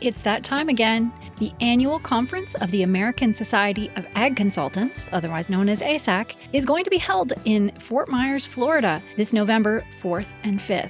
It's that time again. The annual conference of the American Society of Ag Consultants, otherwise known as ASAC, is going to be held in Fort Myers, Florida, this November 4th and 5th.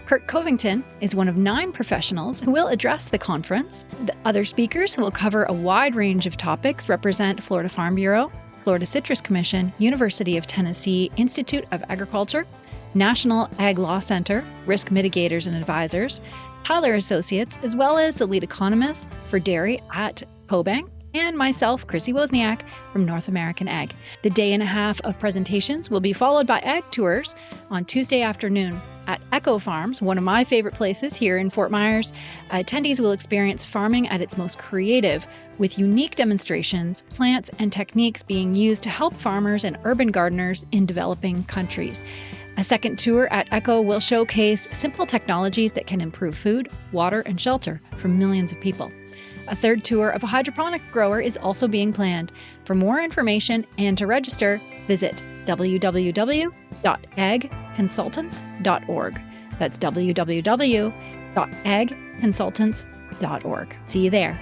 Kurt Covington is one of 9 professionals who will address the conference. The other speakers who will cover a wide range of topics represent Florida Farm Bureau, Florida Citrus Commission, University of Tennessee Institute of Agriculture, National Ag Law Center, Risk Mitigators and Advisors, Tyler Associates, as well as the lead economist for dairy at CoBank, and myself, Chrissy Wozniak from North American Ag. The day and a half of presentations will be followed by ag tours on Tuesday afternoon at Echo Farms, one of my favorite places here in Fort Myers. Attendees will experience farming at its most creative, with unique demonstrations, plants, and techniques being used to help farmers and urban gardeners in developing countries. A second tour at Echo will showcase simple technologies that can improve food, water, and shelter for millions of people. A third tour of a hydroponic grower is also being planned. For more information and to register, visit www.agconsultants.org. That's www.agconsultants.org. See you there.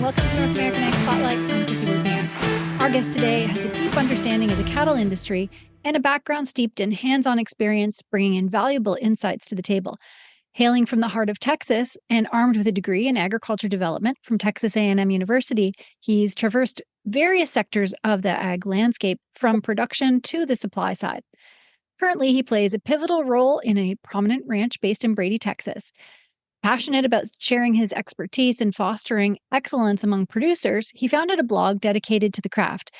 Welcome to North American Ag Spotlight. I'm Chrissy Wozniak. Our guest today has a deep understanding of the cattle industry and a background steeped in hands-on experience, bringing invaluable insights to the table. Hailing from the heart of Texas and armed with a degree in agriculture development from Texas A&M University, he's traversed various sectors of the ag landscape, from production to the supply side. Currently, he plays a pivotal role in a prominent ranch based in Brady, Texas. Passionate about sharing his expertise and fostering excellence among producers, he founded a blog dedicated to the craft.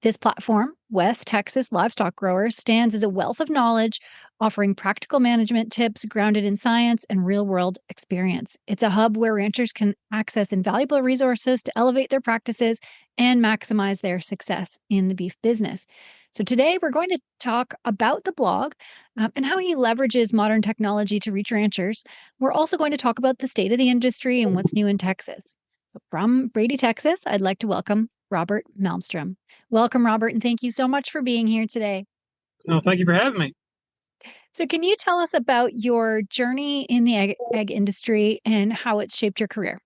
This platform, West Texas Livestock Growers, stands as a wealth of knowledge, offering practical management tips grounded in science and real-world experience. It's a hub where ranchers can access invaluable resources to elevate their practices and maximize their success in the beef business. So today we're going to talk about the blog and how he leverages modern technology to reach ranchers. We're also going to talk about the state of the industry and what's new in Texas. From Brady, Texas, I'd like to welcome Robert Malmstrom. Welcome, Robert, and thank you so much for being here today. No, thank you for having me. So can you tell us about your journey in the ag industry and how it's shaped your career?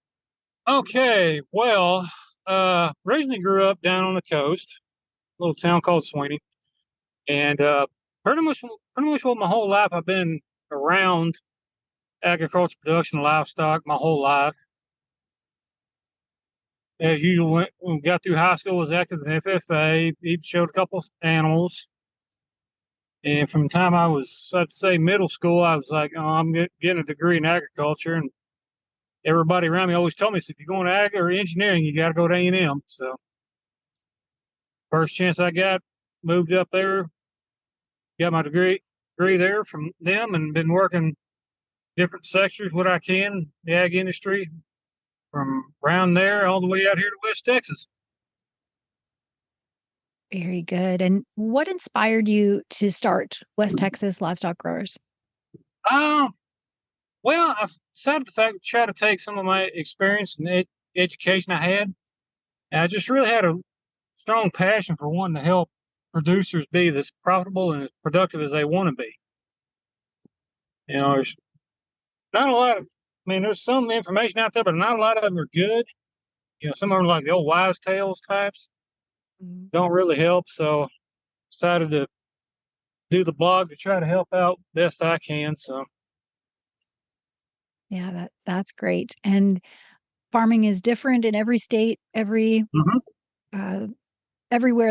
Okay, well, originally grew up down on the coast, a little town called Sweeney, and pretty much what my whole life I've been around agriculture, production, livestock my whole life. As usual, when we got through high school, was active in FFA, even showed a couple of animals. And from the time I was, I'd say, middle school, I was like, oh, I'm getting a degree in agriculture. And everybody around me always told me, so if you're going to ag or engineering, you got to go to A&M. So first chance I got, moved up there, got my degree there from them, and been working different sectors what I can, the ag industry, from around there all the way out here to West Texas. Very good. And what inspired you to start West Texas Livestock Growers? Well, I've decided the fact to try to take some of my experience and education I had. And I just really had a strong passion for wanting to help producers be as profitable and as productive as they want to be. You know, there's not a lot of, there's some information out there, but not a lot of them are good. You know, some of them are like the old wives' tales types. Don't really help. So decided to do the blog to try to help out best I can. So yeah, that's great. And farming is different in every state, everywhere.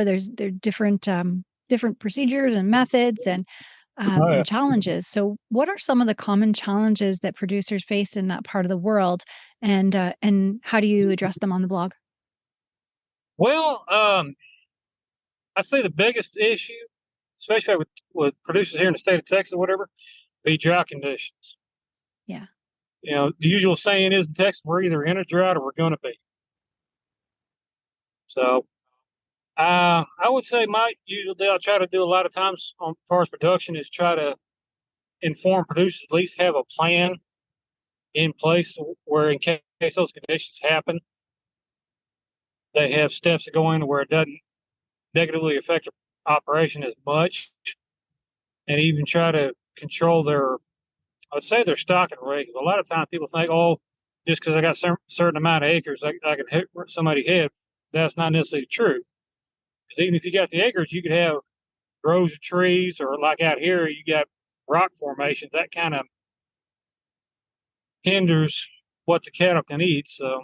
There's different procedures and methods and challenges. So what are some of the common challenges that producers face in that part of the world, and how do you address them on the blog? Well, I'd say the biggest issue, especially with producers here in the state of Texas or whatever, be drought conditions. Yeah. You know, the usual saying is in Texas, we're either in a drought or we're going to be. So I would say my usual deal I try to do a lot of times as far as production is try to inform producers, at least have a plan in place where in case those conditions happen, they have steps to go in where it doesn't negatively affect operation as much, and even try to control their, I'd say their stocking rate. Because a lot of times people think, oh, just because I got some certain amount of acres, I can hit somebody's head. That's not necessarily true. Because even if you got the acres, you could have groves of trees, or like out here, you got rock formations. That kind of hinders what the cattle can eat. So,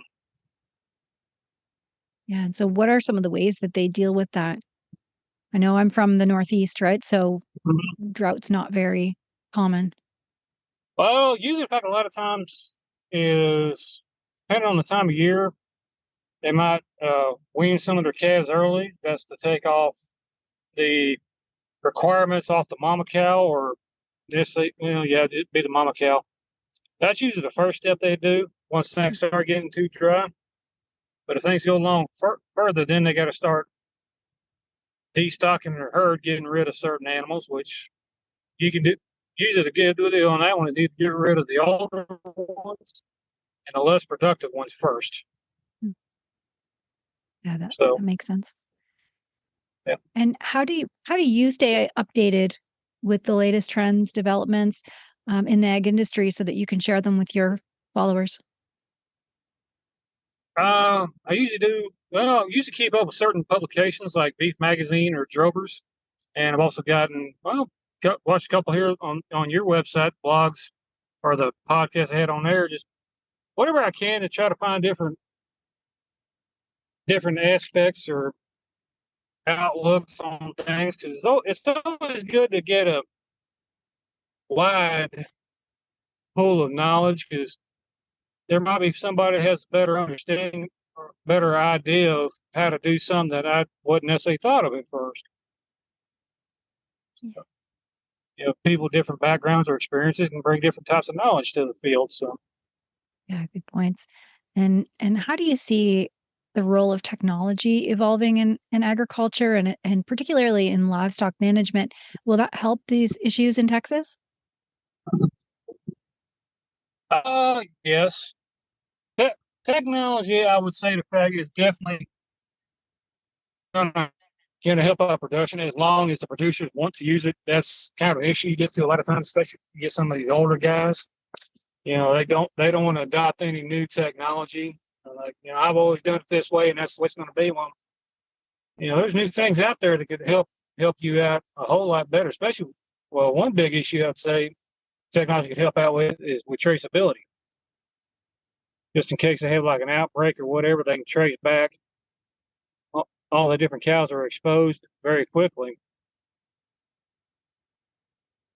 Yeah. And so, what are some of the ways that they deal with that? I know I'm from the Northeast, right? So, drought's not very common. well, usually, in fact, a lot of times is depending on the time of year, they might wean some of their calves early. That's to take off the requirements off the mama cow, or just yeah, it'd be the mama cow. That's usually the first step they do once things start getting too dry. But if things go along further, then they got to start destocking their herd, getting rid of certain animals, which you can do. Usually, the good deal on that one is you get rid of the older ones and the less productive ones first. Mm. Yeah, So, that makes sense. yeah. And how do you stay updated with the latest trends, developments, in the ag industry so that you can share them with your followers? I usually do. Well, I usually keep up with certain publications like Beef Magazine or Drovers, and I've also gotten watched a couple here on your website blogs or the podcast I had on there. Just whatever I can to try to find different aspects or outlooks on things, because it's always good to get a wide pool of knowledge, because there might be somebody that has a better understanding or better idea of how to do something that I wouldn't necessarily thought of at first. Yeah. People with different backgrounds or experiences can bring different types of knowledge to the field. So, Yeah, good points. And how do you see the role of technology evolving in agriculture and particularly in livestock management? Will that help these issues in Texas? yes, technology, I would say the fact is definitely going to help our production as long as the producers want to use it. That's kind of an issue you get to a lot of times, especially if you get some of these older guys. They don't want to adopt any new technology. Like, I've always done it this way, and that's what's going to be. Well, there's new things out there that could help you out a whole lot better. Especially, well, one big issue I'd say technology could help out with is with traceability. Just in case they have like an outbreak or whatever, they can trace back all the different cows are exposed very quickly.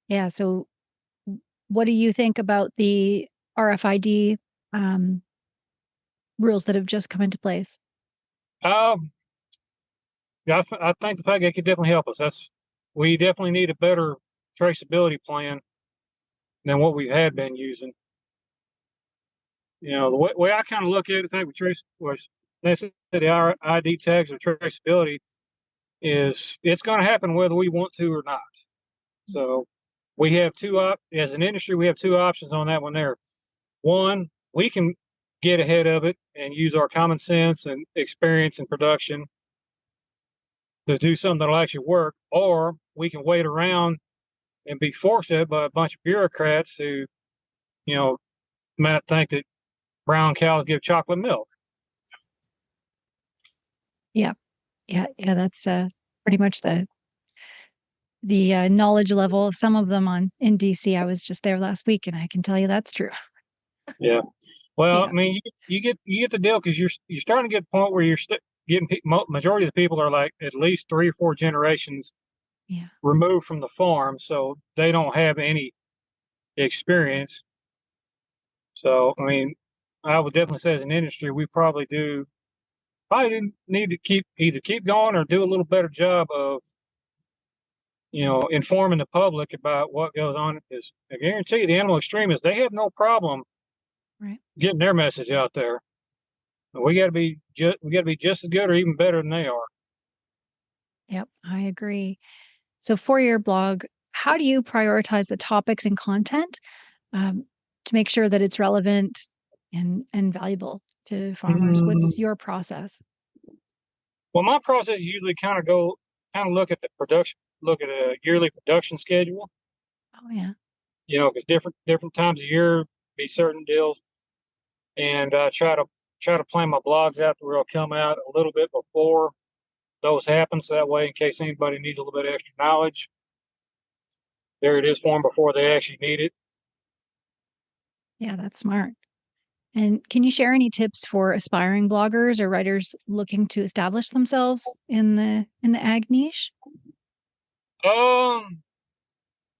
Yeah, so what do you think about the RFID um, rules that have just come into place? Um, yeah, I think the fact that could definitely help us. We definitely need a better traceability plan than what we had been using. The way I kind of look at it, I think with trace was necessarily the ID tags or traceability is it's going to happen whether we want to or not. So we have as an industry, we have two options on that one there. One, we can get ahead of it and use our common sense and experience in production to do something that'll actually work, or we can wait around and be forced at by a bunch of bureaucrats who, you know, might think that brown cows give chocolate milk. Yeah, yeah. That's pretty much the knowledge level of some of them on in DC. I was just there last week, and I can tell you that's true. Yeah. Well, I Yeah, mean, you get the deal because you're starting to get the point where getting majority of the people are like at least 3 or 4 generations yeah, removed from the farm, so they don't have any experience. So, I mean, I would definitely say as an industry, we probably need to keep going or do a little better job of informing the public about what goes on. Because I guarantee you, the animal extremists, they have no problem right. getting their message out there. We got to be just as good or even better than they are. Yep, I agree. So for your blog, how do you prioritize the topics and content um, to make sure that it's relevant and valuable to farmers? Mm, What's your process? well, my process usually kind of go. kind of look at the production, look at a yearly production schedule. Oh, yeah. Because different times of year be certain deals, and try to plan my blogs out to where I'll come out a little bit before those happen, so that way, in case anybody needs a little bit of extra knowledge, there it is for them before they actually need it. Yeah, that's smart. And can you share any tips for aspiring bloggers or writers looking to establish themselves in the ag niche? Um,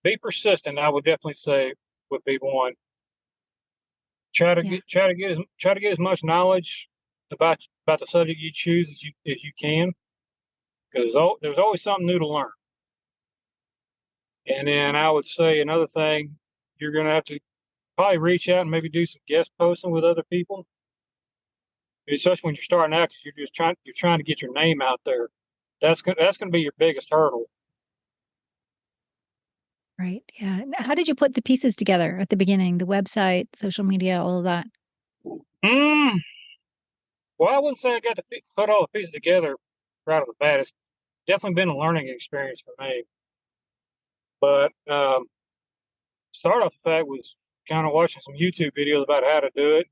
be persistent. I would definitely say would be one. Yeah. Try to get as much knowledge about the subject you choose as you can, because there's always something new to learn. And then I would say another thing, you're going to have to probably reach out and maybe do some guest posting with other people, especially when you're starting out, because you're trying to get your name out there. That's going to be your biggest hurdle. Right. Yeah. And how did you put the pieces together at the beginning? The website, social media, all of that? Mm, well, I wouldn't say I got to put all the pieces together right off the bat. It's definitely been a learning experience for me. But start off the fact was kind of watching some YouTube videos about how to do it,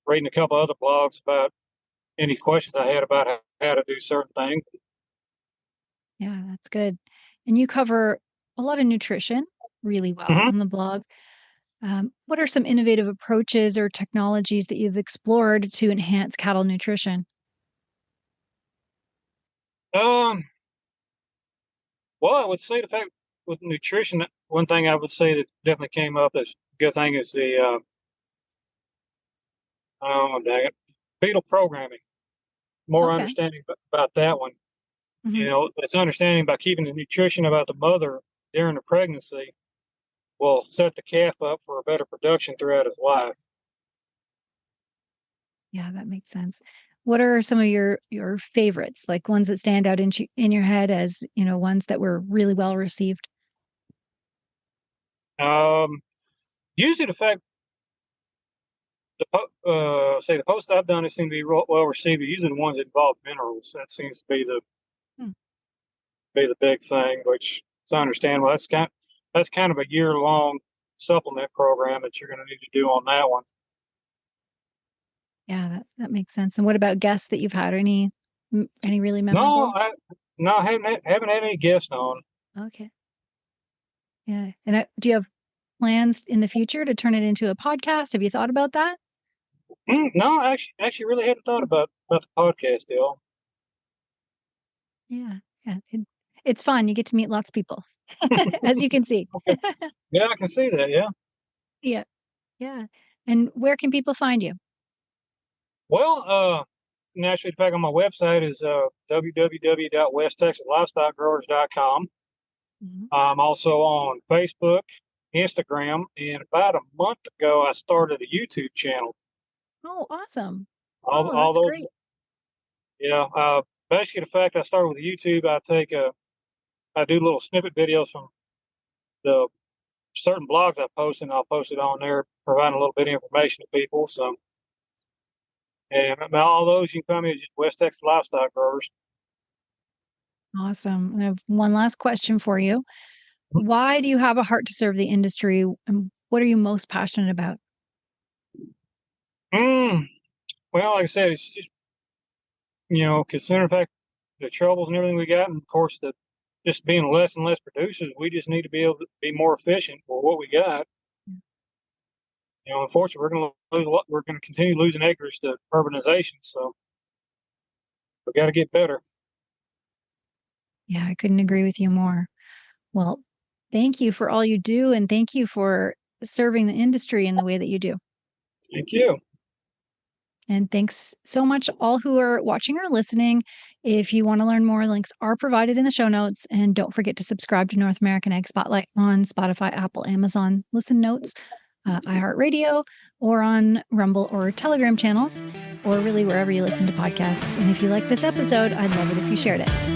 reading a couple other blogs about any questions I had about how to do certain things. Yeah, that's good. And you cover a lot of nutrition really well hmm on the blog. What are some innovative approaches or technologies that you've explored to enhance cattle nutrition? Um, well, I would say the fact with nutrition, one thing I would say that definitely came up as a good thing is the oh dang it, fetal programming. More Okay. understanding about that one. Hmm. It's understanding by keeping the nutrition about the mother during the pregnancy will set the calf up for a better production throughout his life. Yeah, that makes sense. What are some of your favorites, like ones that stand out in your head as, ones that were really well received? Um, Usually, the fact the posts I've done, it seem to be well received. Usually, the ones that involve minerals, that seems to Hmm. be the big thing, which is understandable. That's kind of a year long supplement program that you're going to need to do on that one. Yeah, that makes sense. And what about guests that you've had? Any really No, memorable? I haven't had any guests on. Okay. Yeah. And do you have plans in the future to turn it into a podcast? Have you thought about that? No, actually, really hadn't thought about the podcast deal. Yeah. Yeah. It's fun. You get to meet lots of people, as you can see. Okay, yeah, I can see that. Yeah. Yeah. Yeah. And where can people find you? Well, naturally, the fact on my website is www.westtexaslivestockgrowers.com. Mhm. I'm also on Facebook, Instagram, and about a month ago, I started a YouTube channel. Oh, awesome. Oh, All that's those, great. yeah. Basically, the fact I started with YouTube, I do little snippet videos from the certain blogs I post, and I'll post it on there, providing a little bit of information to people. So, and all those you can find me at just West Texas Livestock Growers. Awesome. And I have one last question for you. Why do you have a heart to serve the industry? And what are you most passionate about? Mm, well, like I said, it's just considering the fact the troubles and everything we got, and of course the just being less and less producers, we just need to be able to be more efficient for what we got. Unfortunately, we're going to continue losing acres to urbanization, so we got to get better. Yeah, I couldn't agree with you more. Well, thank you for all you do, and thank you for serving the industry in the way that you do. Thank you. And thanks so much, all who are watching or listening. If you want to learn more, links are provided in the show notes. And don't forget to subscribe to North American Egg Spotlight on Spotify, Apple, Amazon, Listen Notes, iHeartRadio, or on Rumble or Telegram channels, or really wherever you listen to podcasts. And if you like this episode, I'd love it if you shared it.